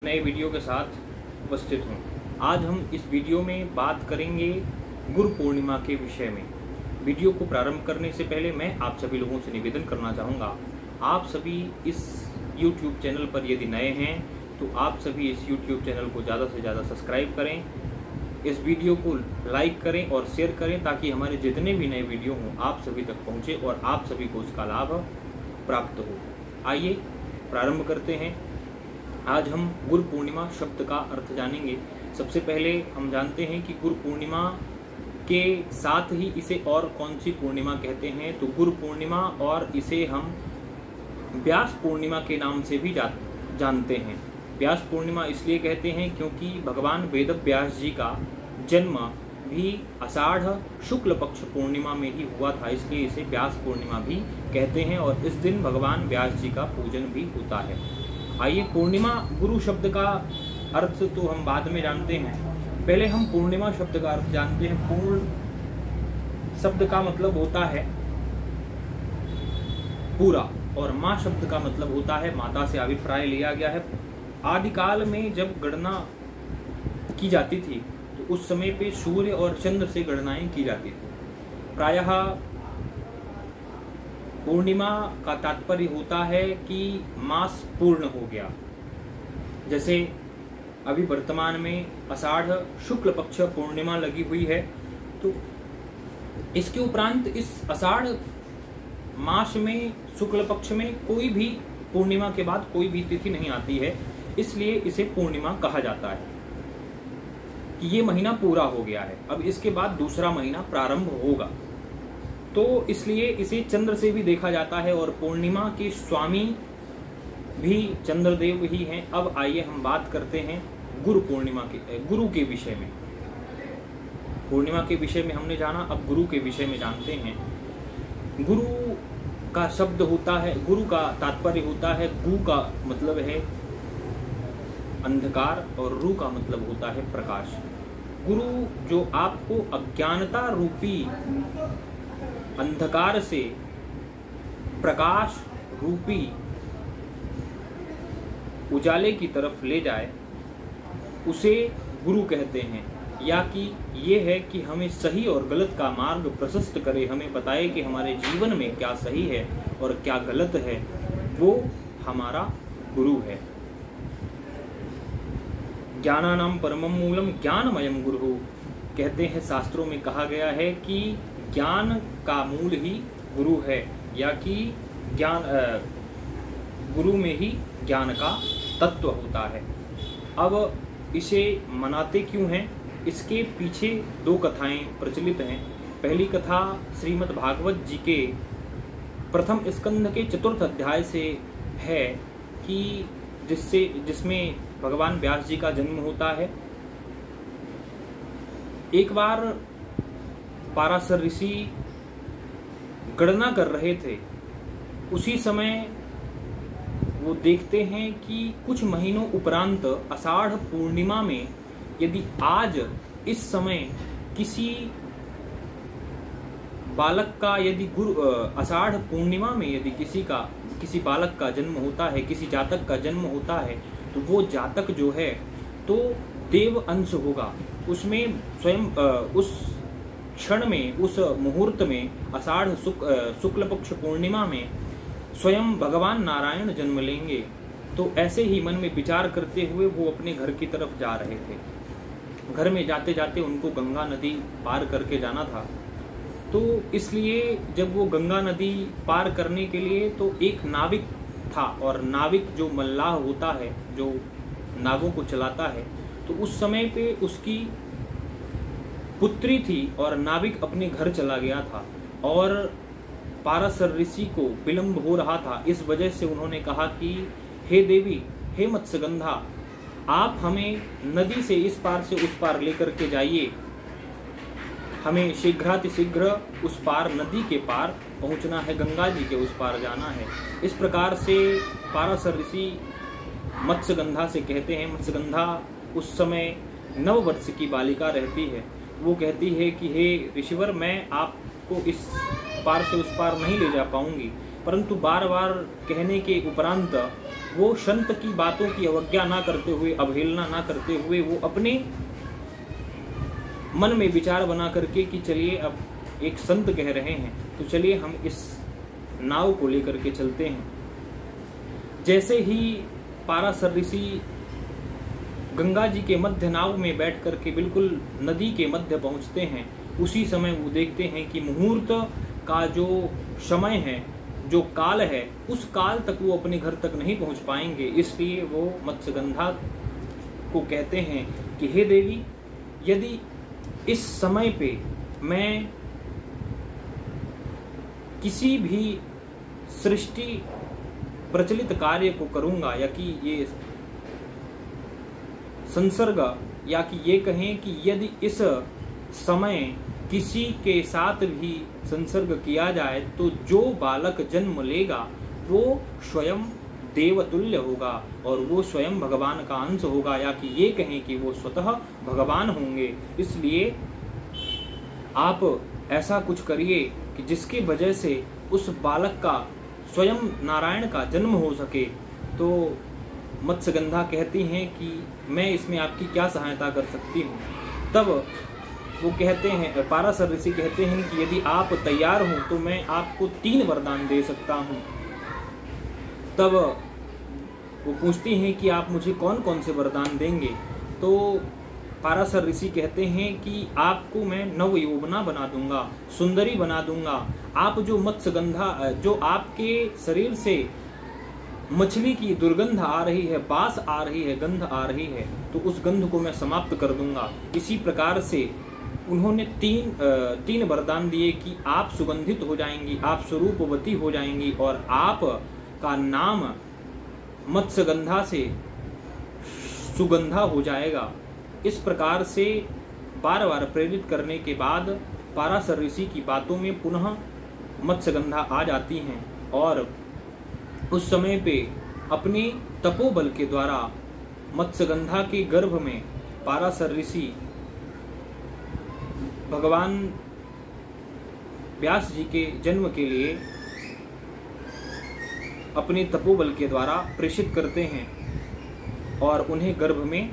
नए वीडियो के साथ उपस्थित हूँ। आज हम इस वीडियो में बात करेंगे गुरु पूर्णिमा के विषय में। वीडियो को प्रारंभ करने से पहले मैं आप सभी लोगों से निवेदन करना चाहूँगा, आप सभी इस YouTube चैनल पर यदि नए हैं तो आप सभी इस YouTube चैनल को ज़्यादा से ज़्यादा सब्सक्राइब करें, इस वीडियो को लाइक करें और शेयर करें ताकि हमारे जितने भी नए वीडियो हों आप सभी तक पहुँचे और आप सभी को उसका लाभ प्राप्त हो। आइए प्रारंभ करते हैं। आज हम गुरु पूर्णिमा शब्द का अर्थ जानेंगे। सबसे पहले हम जानते हैं कि गुरु पूर्णिमा के साथ ही इसे और कौन सी पूर्णिमा कहते हैं। तो गुरु पूर्णिमा और इसे हम व्यास पूर्णिमा के नाम से भी जानते हैं। व्यास पूर्णिमा इसलिए कहते हैं क्योंकि भगवान वेद व्यास जी का जन्म भी आषाढ़ शुक्ल पक्ष पूर्णिमा में ही हुआ था, इसलिए इसे व्यास पूर्णिमा भी कहते हैं और इस दिन भगवान व्यास जी का पूजन भी होता है। आइए, पूर्णिमा गुरु शब्द का अर्थ तो हम बाद में जानते हैं, पहले हम पूर्णिमा शब्द का अर्थ जानते हैं। पूर्ण शब्द का मतलब होता है पूरा और माँ शब्द का मतलब होता है माता से अभिप्राय लिया गया है। आदिकाल में जब गणना की जाती थी तो उस समय पे सूर्य और चंद्र से गणनाएं की जाती थी। प्रायः पूर्णिमा का तात्पर्य होता है कि मास पूर्ण हो गया। जैसे अभी वर्तमान में आषाढ़ शुक्ल पक्ष पूर्णिमा लगी हुई है, तो इसके उपरांत इस आषाढ़ मास में शुक्ल पक्ष में कोई भी पूर्णिमा के बाद कोई भी तिथि नहीं आती है, इसलिए इसे पूर्णिमा कहा जाता है कि ये महीना पूरा हो गया है। अब इसके बाद दूसरा महीना प्रारंभ होगा, तो इसलिए इसे चंद्र से भी देखा जाता है और पूर्णिमा के स्वामी भी चंद्रदेव ही हैं। अब आइए हम बात करते हैं गुरु पूर्णिमा के गुरु के विषय में। पूर्णिमा के विषय में हमने जाना, अब गुरु के विषय में जानते हैं। गुरु का शब्द होता है, गुरु का तात्पर्य होता है, गु का मतलब है अंधकार और रू का मतलब होता है प्रकाश। गुरु जो आपको अज्ञानता रूपी अंधकार से प्रकाश रूपी उजाले की तरफ ले जाए, उसे गुरु कहते हैं। या कि ये है कि हमें सही और गलत का मार्ग प्रशस्त करे, हमें बताए कि हमारे जीवन में क्या सही है और क्या गलत है, वो हमारा गुरु है। ज्ञानानां परमं मूलम ज्ञानमयं गुरु, कहते हैं शास्त्रों में कहा गया है कि ज्ञान का मूल ही गुरु है, या कि ज्ञान गुरु में ही ज्ञान का तत्व होता है। अब इसे मनाते क्यों हैं, इसके पीछे दो कथाएं प्रचलित हैं। पहली कथा श्रीमद् भागवत जी के प्रथम स्कंध के 4th अध्याय से है कि जिसमें भगवान व्यास जी का जन्म होता है। एक बार पाराशर ऋषि गणना कर रहे थे, उसी समय वो देखते हैं कि कुछ महीनों उपरांत आषाढ़ पूर्णिमा में यदि आज इस समय किसी बालक का यदि आषाढ़ पूर्णिमा में यदि किसी बालक का जन्म होता है, किसी जातक का जन्म होता है, तो वो जातक जो है तो देव अंश होगा। उसमें स्वयं उस क्षण में, उस मुहूर्त में, आषाढ़ शुक्ल पक्ष पूर्णिमा में स्वयं भगवान नारायण जन्म लेंगे। तो ऐसे ही मन में विचार करते हुए वो अपने घर की तरफ जा रहे थे। घर में जाते जाते उनको गंगा नदी पार करके जाना था, तो इसलिए जब वो गंगा नदी पार करने के लिए, तो एक नाविक था, और नाविक जो मल्लाह होता है, जो नावों को चलाता है, तो उस समय पे उसकी पुत्री थी और नाविक अपने घर चला गया था और पाराशर ऋषि को विलंब हो रहा था। इस वजह से उन्होंने कहा कि हे देवी, हे मत्स्यगंधा, आप हमें नदी से इस पार से उस पार लेकर के जाइए, हमें शीघ्रातिशीघ्र उस पार, नदी के पार पहुंचना है, गंगा जी के उस पार जाना है। इस प्रकार से पाराशर ऋषि मत्स्यगंधा से कहते हैं। मत्स्यगंधा उस समय 9 वर्ष की बालिका रहती है। वो कहती है कि हे ऋषिवर, मैं आपको इस पार से उस पार नहीं ले जा पाऊंगी, परंतु बार बार कहने के उपरांत वो संत की बातों की अवज्ञा ना करते हुए, अवहेलना ना करते हुए, वो अपने मन में विचार बना करके कि चलिए अब एक संत कह रहे हैं तो चलिए हम इस नाव को लेकर के चलते हैं। जैसे ही पाराशर ऋषि गंगा जी के मध्य नाव में बैठ करके बिल्कुल नदी के मध्य पहुंचते हैं, उसी समय वो देखते हैं कि मुहूर्त का जो समय है, जो काल है, उस काल तक वो अपने घर तक नहीं पहुंच पाएंगे। इसलिए वो मत्स्यगंधा को कहते हैं कि हे देवी, यदि इस समय पे मैं किसी भी सृष्टि प्रचलित कार्य को करूंगा, या कि ये संसर्ग, या कि ये कहें कि यदि इस समय किसी के साथ भी संसर्ग किया जाए तो जो बालक जन्म लेगा वो स्वयं देवतुल्य होगा और वो स्वयं भगवान का अंश होगा, या कि ये कहें कि वो स्वतः भगवान होंगे। इसलिए आप ऐसा कुछ करिए कि जिसकी वजह से उस बालक का स्वयं नारायण का जन्म हो सके। तो मत्स्यगंधा कहती हैं कि मैं इसमें आपकी क्या सहायता कर सकती हूँ। तब वो कहते हैं, पाराशर ऋषि कहते हैं कि यदि आप तैयार हो तो मैं आपको 3 वरदान दे सकता हूँ। तब वो पूछती हैं कि आप मुझे कौन कौन से वरदान देंगे। तो पाराशर ऋषि कहते हैं कि आपको मैं नवयौवना बना दूंगा, सुंदरी बना दूंगा। आप जो मत्स्यगंधा, जो आपके शरीर से मछली की दुर्गंध आ रही है, बास आ रही है, गंध आ रही है, तो उस गंध को मैं समाप्त कर दूंगा। इसी प्रकार से उन्होंने तीन वरदान दिए कि आप सुगंधित हो जाएंगी, आप स्वरूपवती हो जाएंगी और आप का नाम मत्स्यगंधा से सुगंधा हो जाएगा। इस प्रकार से बार बार प्रेरित करने के बाद पाराशर ऋषि की बातों में पुनः मत्स्यगंधा आ जाती हैं और उस समय पे अपने तपोबल के द्वारा मत्स्यगंधा के गर्भ में पाराशर ऋषि भगवान व्यास जी के जन्म के लिए अपने तपोबल के द्वारा प्रेषित करते हैं और उन्हें गर्भ में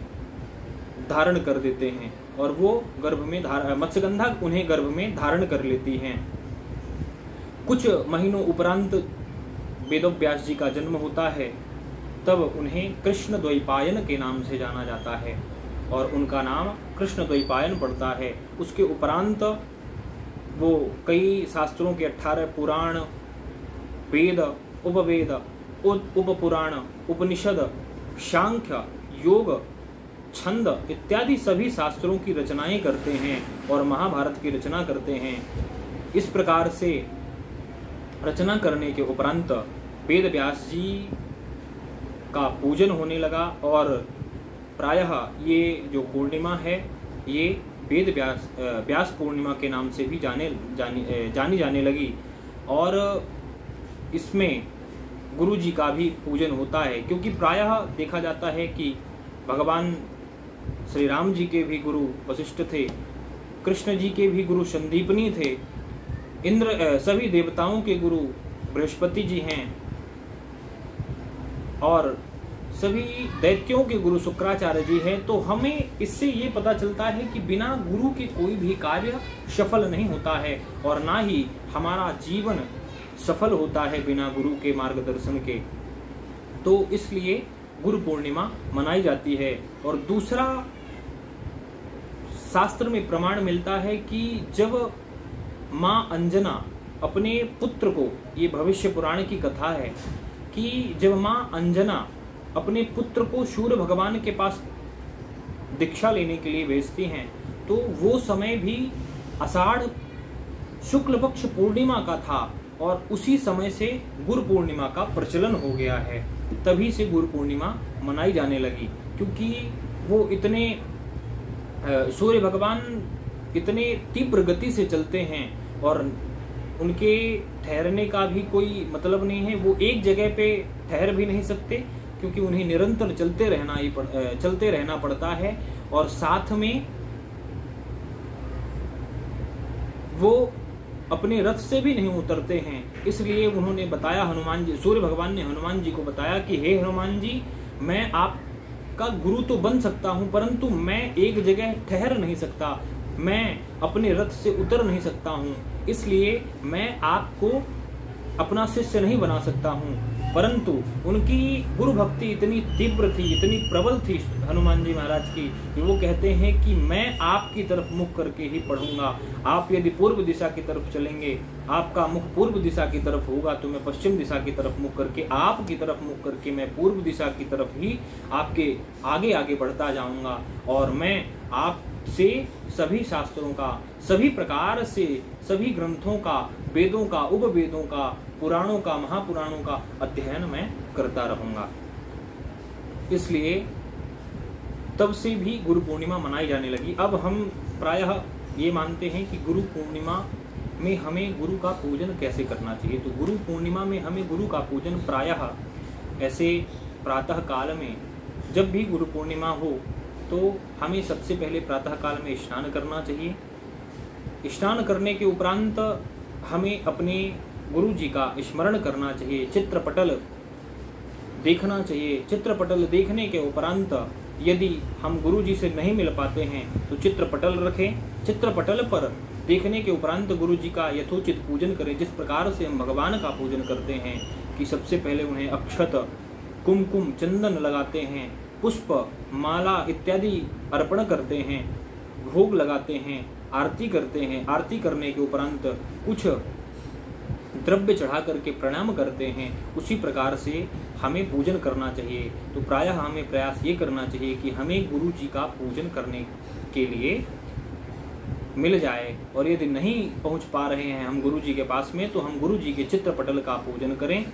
धारण कर देते हैं और वो गर्भ में मत्स्यगंधा उन्हें गर्भ में धारण कर लेती हैं। कुछ महीनों उपरांत वेदव्यास जी का जन्म होता है। तब उन्हें कृष्ण द्वैपायन के नाम से जाना जाता है और उनका नाम कृष्ण द्वैपायन पड़ता है। उसके उपरांत वो कई शास्त्रों के 18 पुराण, वेद, उपवेद, उपपुराण, उपनिषद, सांख्य, योग, छंद इत्यादि सभी शास्त्रों की रचनाएं करते हैं और महाभारत की रचना करते हैं। इस प्रकार से रचना करने के उपरांत वेद व्यास जी का पूजन होने लगा और प्रायः ये जो पूर्णिमा है ये वेद व्यास पूर्णिमा के नाम से भी जानी जाने लगी और इसमें गुरु जी का भी पूजन होता है, क्योंकि प्रायः देखा जाता है कि भगवान श्री राम जी के भी गुरु वशिष्ठ थे, कृष्ण जी के भी गुरु संदीपनी थे, इंद्र सभी देवताओं के गुरु बृहस्पति जी हैं और सभी दैत्यों के गुरु शुक्राचार्य जी हैं। तो हमें इससे ये पता चलता है कि बिना गुरु के कोई भी कार्य सफल नहीं होता है और ना ही हमारा जीवन सफल होता है बिना गुरु के मार्गदर्शन के। तो इसलिए गुरु पूर्णिमा मनाई जाती है। और दूसरा शास्त्र में प्रमाण मिलता है कि जब माँ अंजना अपने पुत्र को, ये भविष्य पुराण की कथा है कि जब माँ अंजना अपने पुत्र को सूर्य भगवान के पास दीक्षा लेने के लिए भेजती हैं तो वो समय भी आषाढ़ शुक्ल पक्ष पूर्णिमा का था और उसी समय से गुरु पूर्णिमा का प्रचलन हो गया है। तभी से गुरु पूर्णिमा मनाई जाने लगी, क्योंकि वो इतने सूर्य भगवान इतने तीव्र गति से चलते हैं और उनके ठहरने का भी कोई मतलब नहीं है। वो एक जगह पे ठहर भी नहीं सकते क्योंकि उन्हें निरंतर चलते रहना पड़ता है और साथ में वो अपने रथ से भी नहीं उतरते हैं। इसलिए उन्होंने बताया, हनुमान जी, सूर्य भगवान ने हनुमान जी को बताया कि हे हनुमान जी, मैं आपका गुरु तो बन सकता हूँ, परंतु मैं एक जगह ठहर नहीं सकता, मैं अपने रथ से उतर नहीं सकता हूँ, इसलिए मैं आपको अपना शिष्य नहीं बना सकता हूँ। परंतु उनकी गुरु भक्ति इतनी तीव्र थी, इतनी प्रबल थी हनुमान जी महाराज की, कि वो कहते हैं कि मैं आपकी तरफ मुख करके ही पढ़ूंगा। आप यदि पूर्व दिशा की तरफ चलेंगे, आपका मुख पूर्व दिशा की तरफ होगा, तो मैं पश्चिम दिशा की तरफ मुख करके, आपकी तरफ मुख करके मैं पूर्व दिशा की तरफ ही आपके आगे आगे बढ़ता जाऊंगा। और मैं आपसे सभी शास्त्रों का, सभी प्रकार से सभी ग्रंथों का, वेदों का, उपवेदों का, पुराणों का, महापुराणों का अध्ययन मैं करता रहूंगा। इसलिए तब से भी गुरु पूर्णिमा मनाई जाने लगी। अब हम प्रायः ये मानते हैं कि गुरु पूर्णिमा में हमें गुरु का पूजन कैसे करना चाहिए। तो गुरु पूर्णिमा में हमें गुरु का पूजन प्रायः ऐसे प्रातः काल में, जब भी गुरु पूर्णिमा हो तो हमें सबसे पहले प्रातः काल में स्नान करना चाहिए। स्नान करने के उपरांत हमें अपने गुरु जी का स्मरण करना चाहिए, चित्रपटल देखना चाहिए। चित्रपटल देखने के उपरांत यदि हम गुरु जी से नहीं मिल पाते हैं तो चित्रपटल रखें। चित्रपटल पर देखने के उपरांत गुरु जी का यथोचित पूजन करें। जिस प्रकार से हम भगवान का पूजन करते हैं कि सबसे पहले उन्हें अक्षत, कुमकुम, चंदन लगाते हैं, पुष्प, माला इत्यादि अर्पण करते हैं, भोग लगाते हैं, आरती करते हैं। आरती करने के उपरांत कुछ द्रव्य चढ़ा करके प्रणाम करते हैं। उसी प्रकार से हमें पूजन करना चाहिए। तो प्रायः हमें प्रयास ये करना चाहिए कि हमें गुरु जी का पूजन करने के लिए मिल जाए, और यदि नहीं पहुंच पा रहे हैं हम गुरु जी के पास में, तो हम गुरु जी के चित्रपटल का पूजन करें।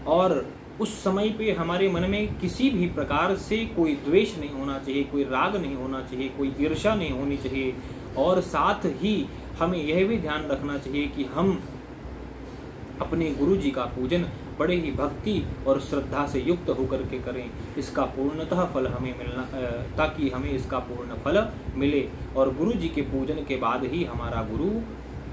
और उस समय पे हमारे मन में किसी भी प्रकार से कोई द्वेष नहीं होना चाहिए, कोई राग नहीं होना चाहिए, कोई ईर्ष्या नहीं होनी चाहिए। और साथ ही हमें यह भी ध्यान रखना चाहिए कि हम अपने गुरु जी का पूजन बड़े ही भक्ति और श्रद्धा से युक्त होकर के करें। इसका पूर्णतः फल हमें मिलना, ताकि हमें इसका पूर्ण फल मिले। और गुरु जी के पूजन के बाद ही हमारा गुरु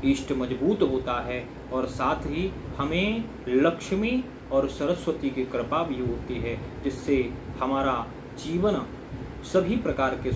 इष्ट मजबूत होता है, और साथ ही हमें लक्ष्मी और सरस्वती की कृपा भी होती है, जिससे हमारा जीवन सभी प्रकार के